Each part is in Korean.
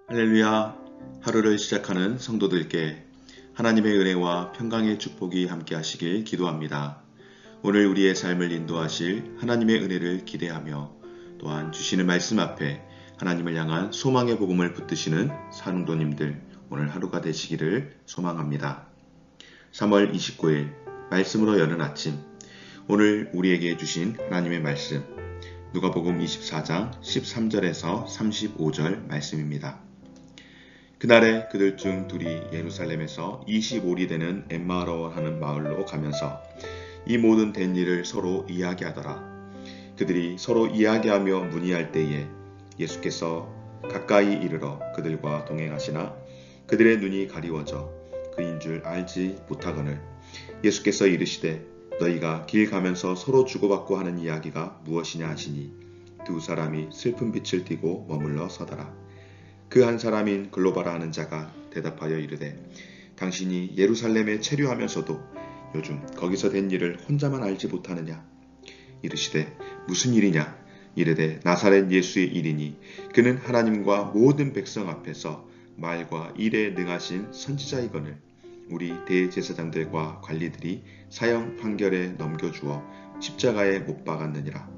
할렐루야. 하루를 시작하는 성도들께 하나님의 은혜와 평강의 축복이 함께 하시길 기도합니다. 오늘 우리의 삶을 인도하실 하나님의 은혜를 기대하며 또한 주시는 말씀 앞에 하나님을 향한 소망의 복음을 붙드시는 사능도님들 오늘 하루가 되시기를 소망합니다. 3월 29일 말씀으로 여는 아침, 오늘 우리에게 주신 하나님의 말씀 누가복음 24장 13절에서 35절 말씀입니다. 그날에 그들 중 둘이 예루살렘에서 25리 되는 엠마오라 하는 마을로 가면서 이 모든 된 일을 서로 이야기하더라. 그들이 서로 이야기하며 문의할 때에 예수께서 가까이 이르러 그들과 동행하시나 그들의 눈이 가리워져 그인 줄 알지 못하거늘 예수께서 이르시되 너희가 길 가면서 서로 주고받고 하는 이야기가 무엇이냐 하시니 두 사람이 슬픈 빛을 띠고 머물러 서더라. 그 한 사람인 글로바라 하는 자가 대답하여 이르되 당신이 예루살렘에 체류하면서도 요즘 거기서 된 일을 혼자만 알지 못하느냐. 이르시되 무슨 일이냐. 이르되 나사렛 예수의 일이니 그는 하나님과 모든 백성 앞에서 말과 일에 능하신 선지자이거늘 우리 대제사장들과 관리들이 사형 판결에 넘겨주어 십자가에 못 박았느니라.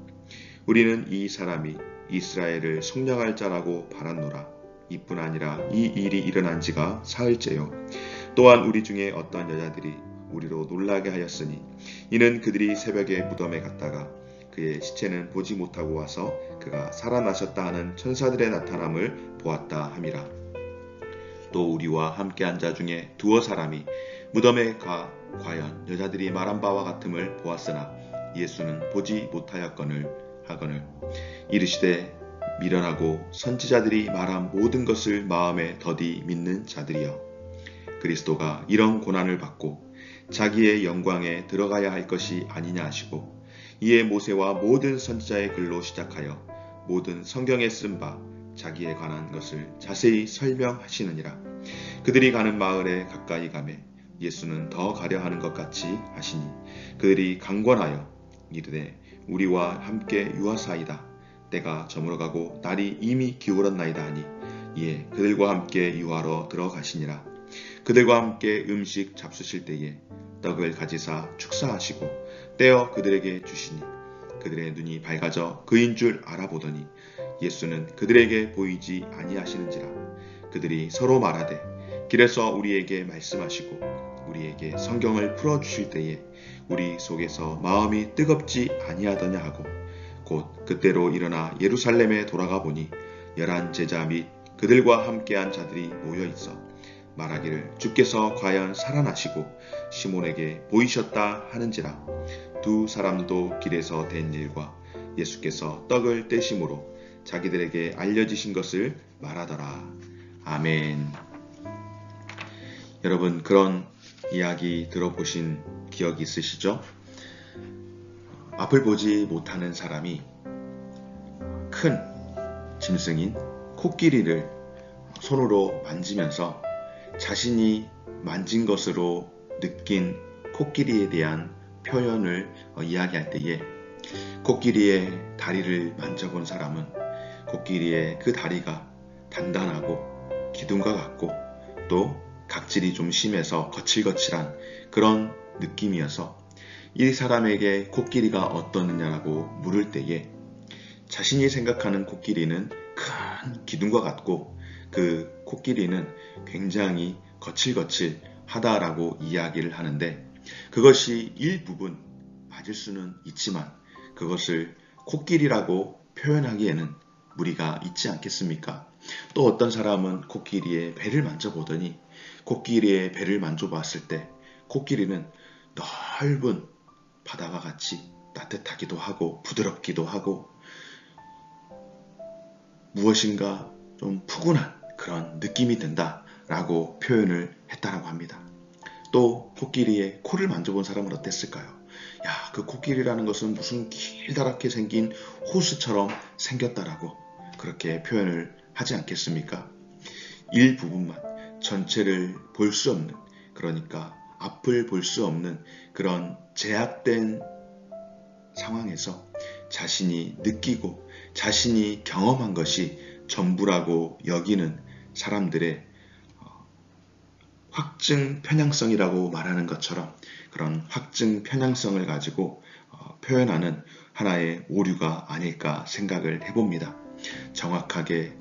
우리는 이 사람이 이스라엘을 속량할 자라고 바랐노라. 이뿐 아니라 이 일이 일어난 지가 사흘째요. 또한 우리 중에 어떤 여자들이 우리로 놀라게 하였으니 이는 그들이 새벽에 무덤에 갔다가 그의 시체는 보지 못하고 와서 그가 살아나셨다 하는 천사들의 나타남을 보았다 함이라. 또 우리와 함께한 자 중에 두어 사람이 무덤에 가 과연 여자들이 말한 바와 같음을 보았으나 예수는 보지 못하였거늘 하거늘 이르시되 미련하고 선지자들이 말한 모든 것을 마음에 더디 믿는 자들이여. 그리스도가 이런 고난을 받고 자기의 영광에 들어가야 할 것이 아니냐 하시고 이에 모세와 모든 선지자의 글로 시작하여 모든 성경에 쓴 바 자기에 관한 것을 자세히 설명하시느니라. 그들이 가는 마을에 가까이 가매 예수는 더 가려 하는 것 같이 하시니 그들이 강권하여 이르되 우리와 함께 유하사이다. 때가 저물어가고 날이 이미 기울었나이다 하니 이에 그들과 함께 유하러 들어가시니라. 그들과 함께 음식 잡수실 때에 떡을 가지사 축사하시고 떼어 그들에게 주시니 그들의 눈이 밝아져 그인 줄 알아보더니 예수는 그들에게 보이지 아니하시는지라. 그들이 서로 말하되 길에서 우리에게 말씀하시고 우리에게 성경을 풀어주실 때에 우리 속에서 마음이 뜨겁지 아니하더냐 하고 곧 그때로 일어나 예루살렘에 돌아가 보니 11 제자 및 그들과 함께한 자들이 모여 있어 말하기를 주께서 과연 살아나시고 시몬에게 보이셨다 하는지라. 두 사람도 길에서 된 일과 예수께서 떡을 떼심으로 자기들에게 알려지신 것을 말하더라. 아멘. 여러분 그런 이야기 들어보신 기억이 있으시죠? 앞을 보지 못하는 사람이 큰 짐승인 코끼리를 손으로 만지면서 자신이 만진 것으로 느낀 코끼리에 대한 표현을 이야기할 때에 코끼리의 다리를 만져본 사람은 코끼리의 그 다리가 단단하고 기둥과 같고 또 각질이 좀 심해서 거칠거칠한 그런 느낌이어서 이 사람에게 코끼리가 어떠느냐라고 물을 때에 자신이 생각하는 코끼리는 큰 기둥과 같고 그 코끼리는 굉장히 거칠거칠하다라고 이야기를 하는데 그것이 일부분 맞을 수는 있지만 그것을 코끼리라고 표현하기에는 무리가 있지 않겠습니까? 또 어떤 사람은 코끼리의 배를 만져보더니 코끼리의 배를 만져봤을 때 코끼리는 넓은 바다와 같이 따뜻하기도 하고 부드럽기도 하고 무엇인가 좀 푸근한 그런 느낌이 든다라고 표현을 했다라고 합니다. 또 코끼리의 코를 만져본 사람은 어땠을까요? 야, 그 코끼리라는 것은 무슨 길다랗게 생긴 호수처럼 생겼다라고 그렇게 표현을 하지 않겠습니까? 일부분만 전체를 볼 수 없는 그러니까 앞을 볼 수 없는 그런 제약된 상황에서 자신이 느끼고 자신이 경험한 것이 전부라고 여기는 사람들의 확증 편향성이라고 말하는 것처럼 그런 확증 편향성을 가지고 표현하는 하나의 오류가 아닐까 생각을 해봅니다. 정확하게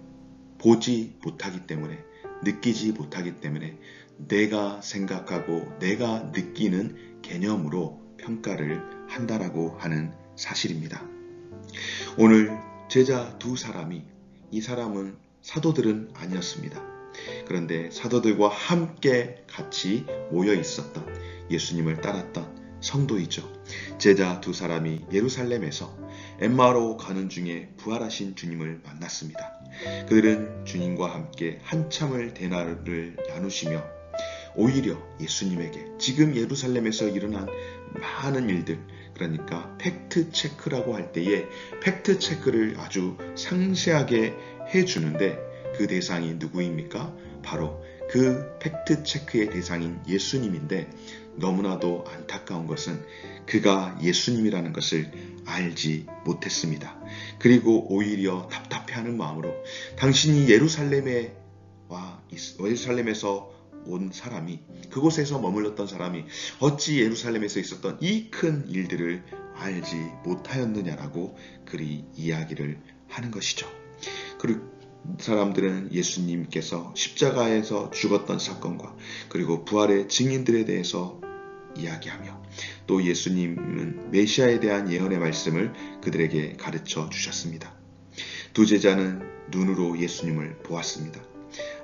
보지 못하기 때문에, 느끼지 못하기 때문에 내가 생각하고 내가 느끼는 개념으로 평가를 한다라고 하는 사실입니다. 오늘 제자 두 사람이, 이 사람은 사도들은 아니었습니다. 그런데 사도들과 함께 같이 모여 있었던, 예수님을 따랐던 성도이죠. 제자 두 사람이 예루살렘에서 엠마오로 가는 중에 부활하신 주님을 만났습니다. 그들은 주님과 함께 한참을 대화를 나누시며 오히려 예수님에게 지금 예루살렘에서 일어난 많은 일들, 그러니까 팩트 체크라고 할 때에 팩트 체크를 아주 상세하게 해주는데, 그 대상이 누구입니까? 바로 그 팩트 체크의 대상인 예수님인데, 너무나도 안타까운 것은 그가 예수님이라는 것을 알지 못했습니다. 그리고 오히려 답답해하는 마음으로 당신이 예루살렘에서 온 사람이, 그곳에서 머물렀던 사람이 어찌 예루살렘에서 있었던 이 큰 일들을 알지 못하였느냐라고 그리 이야기를 하는 것이죠. 그리고 사람들은 예수님께서 십자가에서 죽었던 사건과 그리고 부활의 증인들에 대해서 이야기하며, 또 예수님은 메시아에 대한 예언의 말씀을 그들에게 가르쳐 주셨습니다. 두 제자는 눈으로 예수님을 보았습니다.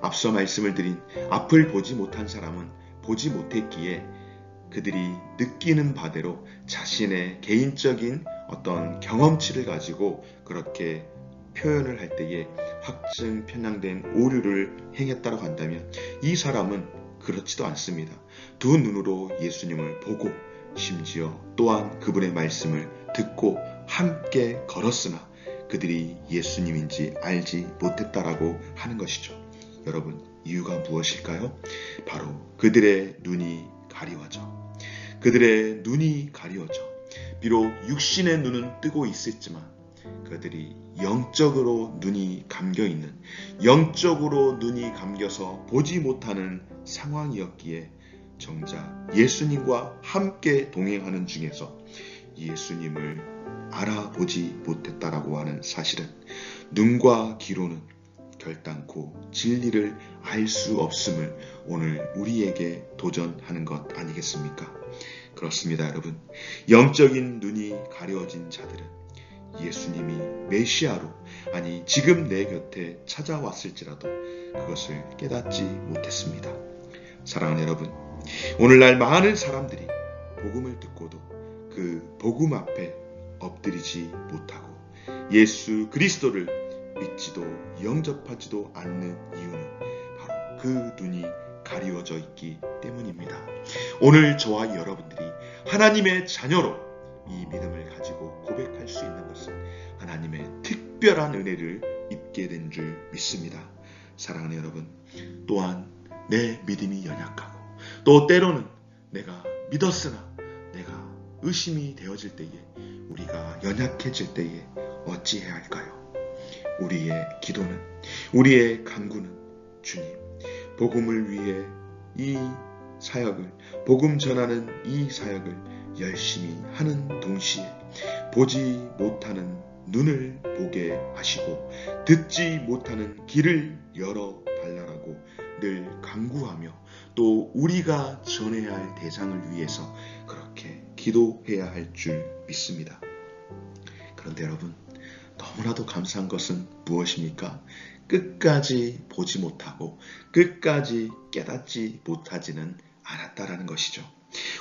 앞서 말씀을 드린 앞을 보지 못한 사람은 보지 못했기에 그들이 느끼는 바대로 자신의 개인적인 어떤 경험치를 가지고 그렇게 표현을 할 때에 확증 편향된 오류를 행했다고 한다면, 이 사람은 그렇지도 않습니다. 두 눈으로 예수님을 보고 심지어 또한 그분의 말씀을 듣고 함께 걸었으나 그들이 예수님인지 알지 못했다라고 하는 것이죠. 여러분, 이유가 무엇일까요? 바로 그들의 눈이 가리워져. 그들의 눈이 가리워져. 비록 육신의 눈은 뜨고 있었지만 그들이 영적으로 눈이 감겨있는, 영적으로 눈이 감겨서 보지 못하는 상황이었기에 정작 예수님과 함께 동행하는 중에서 예수님을 알아보지 못했다라고 하는 사실은 눈과 귀로는 결단코 진리를 알 수 없음을 오늘 우리에게 도전하는 것 아니겠습니까? 그렇습니다, 여러분. 영적인 눈이 가려진 자들은 예수님이 메시아로, 아니 지금 내 곁에 찾아왔을지라도 그것을 깨닫지 못했습니다. 사랑하는 여러분, 오늘날 많은 사람들이 복음을 듣고도 그 복음 앞에 엎드리지 못하고 예수 그리스도를 믿지도 영접하지도 않는 이유는 바로 그 눈이 가리워져 있기 때문입니다. 오늘 저와 여러분들이 하나님의 자녀로 이 믿음을 가지고 고백할 수 있는 것은 하나님의 특별한 은혜를 입게 된 줄 믿습니다. 사랑하는 여러분, 또한 내 믿음이 연약하고 또 때로는 내가 믿었으나 내가 의심이 되어질 때에, 우리가 연약해질 때에 어찌해야 할까요? 우리의 기도는, 우리의 간구는 주님, 복음을 위해 이 사역을, 복음 전하는 이 사역을 열심히 하는 동시에 보지 못하는 눈을 보게 하시고 듣지 못하는 귀를 열어 달라고 늘 간구하며, 또 우리가 전해야 할 대상을 위해서 그렇게 기도해야 할 줄 믿습니다. 그런데 여러분, 너무나도 감사한 것은 무엇입니까? 끝까지 보지 못하고 끝까지 깨닫지 못하지는 않았다라는 것이죠.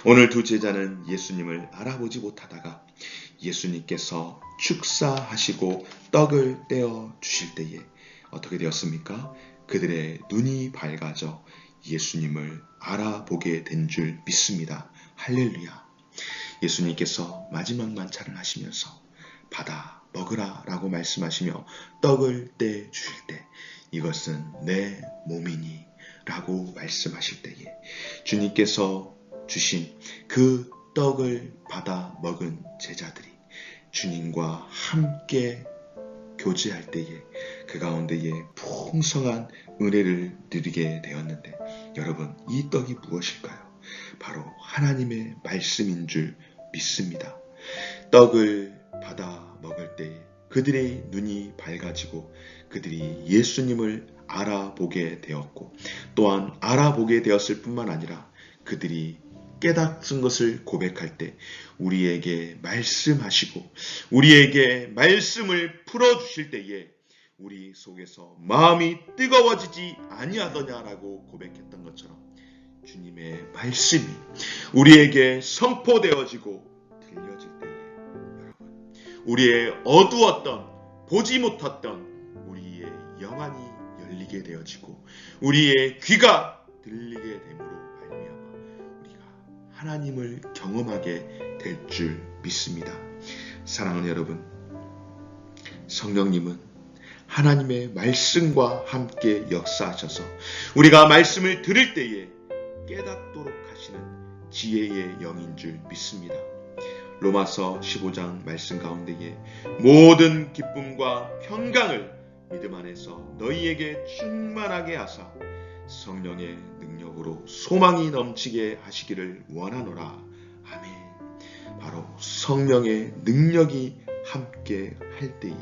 오늘 두 제자는 예수님을 알아보지 못하다가 예수님께서 축사하시고 떡을 떼어 주실 때에 어떻게 되었습니까? 그들의 눈이 밝아져 예수님을 알아보게 된 줄 믿습니다. 할렐루야. 예수님께서 마지막 만찬을 하시면서 받아 먹으라 라고 말씀하시며 떡을 떼 주실 때 이것은 내 몸이니 라고 말씀하실 때에 주님께서 주신 그 떡을 받아 먹은 제자들이 주님과 함께 교제할 때에 그 가운데에 풍성한 은혜를 누리게 되었는데 여러분, 이 떡이 무엇일까요? 바로 하나님의 말씀인 줄 믿습니다. 떡을 받아 먹을 때 그들의 눈이 밝아지고 그들이 예수님을 알아보게 되었고, 또한 알아보게 되었을 뿐만 아니라 그들이 깨닫은 것을 고백할 때 우리에게 말씀하시고 우리에게 말씀을 풀어주실 때에 우리 속에서 마음이 뜨거워지지 아니하더냐라고 고백했던 것처럼 주님의 말씀이 우리에게 선포되어지고 들려질 때에 여러분, 우리의 어두웠던 보지 못했던 우리의 영안이 열리게 되어지고 우리의 귀가 들리게 됨으로 말미암아 우리가 하나님을 경험하게 될 줄 믿습니다. 사랑하는 여러분, 성령님은 하나님의 말씀과 함께 역사하셔서 우리가 말씀을 들을 때에 깨닫도록 하시는 지혜의 영인 줄 믿습니다. 로마서 15장 말씀 가운데에 모든 기쁨과 평강을 믿음 안에서 너희에게 충만하게 하사 성령의 능력으로 소망이 넘치게 하시기를 원하노라. 아멘. 바로 성령의 능력이 함께 할 때에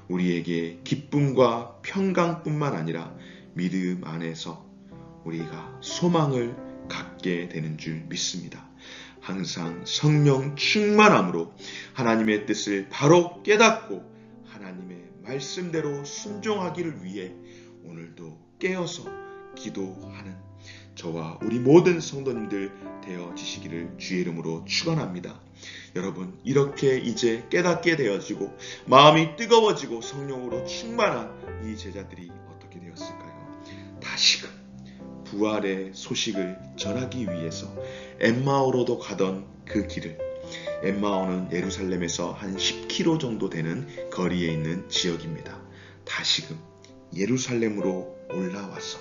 우리에게 기쁨과 평강뿐만 아니라 믿음 안에서 우리가 소망을 갖게 되는 줄 믿습니다. 항상 성령 충만함으로 하나님의 뜻을 바로 깨닫고 하나님의 말씀대로 순종하기를 위해 오늘도 깨어서 기도하는 저와 우리 모든 성도님들 되어지시기를 주의 이름으로 축원합니다. 여러분, 이렇게 이제 깨닫게 되어지고 마음이 뜨거워지고 성령으로 충만한 이 제자들이 어떻게 되었을까요? 다시금 부활의 소식을 전하기 위해서 엠마오로도 가던 그 길을, 엠마오는 예루살렘에서 한 10km 정도 되는 거리에 있는 지역입니다. 다시금 예루살렘으로 올라와서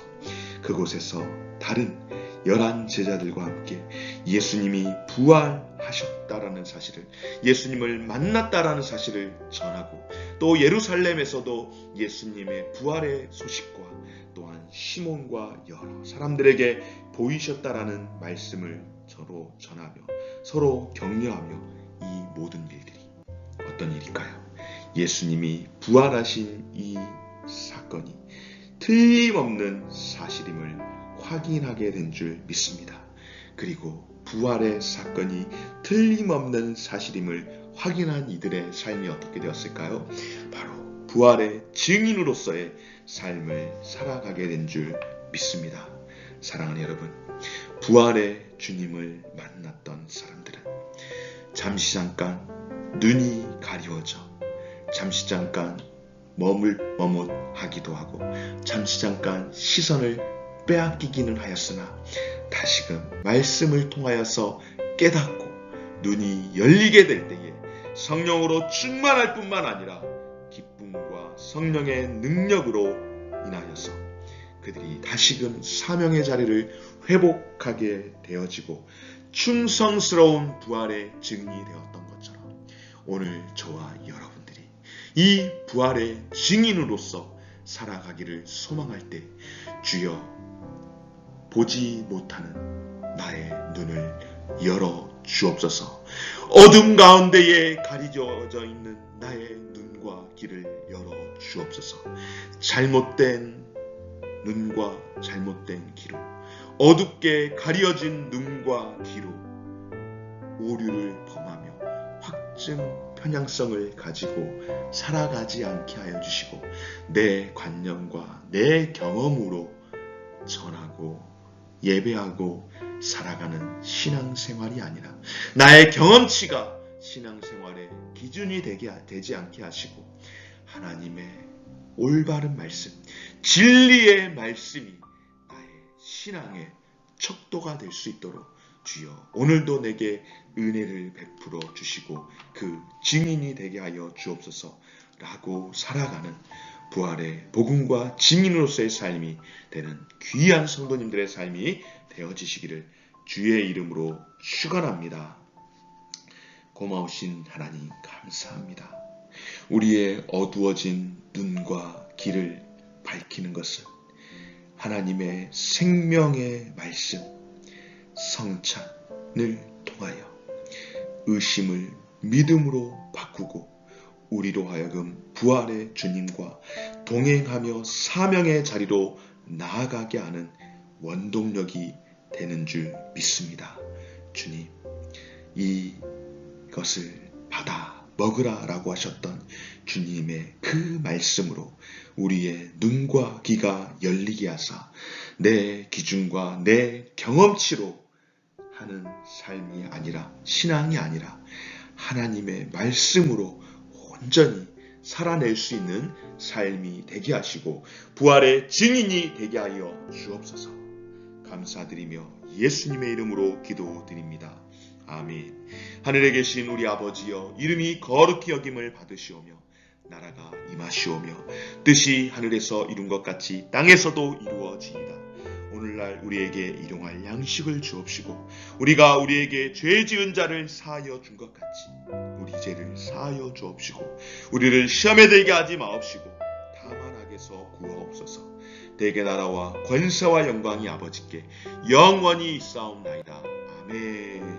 그곳에서 다른 11 제자들과 함께 예수님이 부활하셨다라는 사실을, 예수님을 만났다라는 사실을 전하고, 또 예루살렘에서도 예수님의 부활의 소식과 또한 시몬과 여러 사람들에게 보이셨다라는 말씀을 서로 전하며 서로 격려하며 이 모든 일들이 어떤 일일까요? 예수님이 부활하신 이 사건이 틀림없는 사실임을 확인하게 된 줄 믿습니다. 그리고 부활의 사건이 틀림없는 사실임을 확인한 이들의 삶이 어떻게 되었을까요? 바로 부활의 증인으로서의 삶을 살아가게 된 줄 믿습니다. 사랑하는 여러분, 부활의 주님을 만났던 사람들은 잠시 잠깐 눈이 가리워져 잠시 잠깐 머뭇하기도 하고 잠시 잠깐 시선을 빼앗기기는 하였으나 다시금 말씀을 통하여서 깨닫고 눈이 열리게 될 때에 성령으로 충만할 뿐만 아니라 기쁨과 성령의 능력으로 인하여서 그들이 다시금 사명의 자리를 회복하게 되어지고 충성스러운 부활의 증인이 되었던 것처럼 오늘 저와 여러분들이 이 부활의 증인으로서 살아가기를 소망할 때 주여 보지 못하는 나의 눈을 열어 주옵소서. 어둠 가운데에 가려져 있는 나의 눈과 귀를 열어 주옵소서. 잘못된 눈과 잘못된 귀로, 어둡게 가려진 눈과 귀로 오류를 범하며 확증 편향성을 가지고 살아가지 않게 하여 주시고 내 관념과 내 경험으로 전하고 예배하고 살아가는 신앙생활이 아니라 나의 경험치가 신앙생활의 기준이 되지 않게 하시고 하나님의 올바른 말씀, 진리의 말씀이 나의 신앙의 척도가 될 수 있도록 주여 오늘도 내게 은혜를 베풀어 주시고 그 증인이 되게 하여 주옵소서 라고 살아가는 부활의 복음과 증인으로서의 삶이 되는 귀한 성도님들의 삶이 되어지시기를 주의 이름으로 축원합니다. 고마우신 하나님 감사합니다. 우리의 어두워진 눈과 길을 밝히는 것은 하나님의 생명의 말씀, 성찬을 통하여 의심을 믿음으로 바꾸고 우리로 하여금 부활의 주님과 동행하며 사명의 자리로 나아가게 하는 원동력이 되는 줄 믿습니다. 주님, 이것을 받아 먹으라 라고 하셨던 주님의 그 말씀으로 우리의 눈과 귀가 열리게 하사 내 기준과 내 경험치로 하는 삶이 아니라, 신앙이 아니라 하나님의 말씀으로 온전히 살아낼 수 있는 삶이 되게 하시고 부활의 증인이 되게 하여 주옵소서. 감사드리며 예수님의 이름으로 기도드립니다. 아멘. 하늘에 계신 우리 아버지여, 이름이 거룩히 여김을 받으시오며 나라가 임하시오며 뜻이 하늘에서 이룬 것 같이 땅에서도 이루어지이다. 오늘날 우리에게 일용할 양식을 주옵시고 우리가 우리에게 죄 지은 자를 사하여 준 것 같이 우리 죄를 사하여 주옵시고 우리를 시험에 들게 하지 마옵시고 다만 악에서 구하옵소서. 대개 나라와 권세와 영광이 아버지께 영원히 있사옵나이다. 아멘.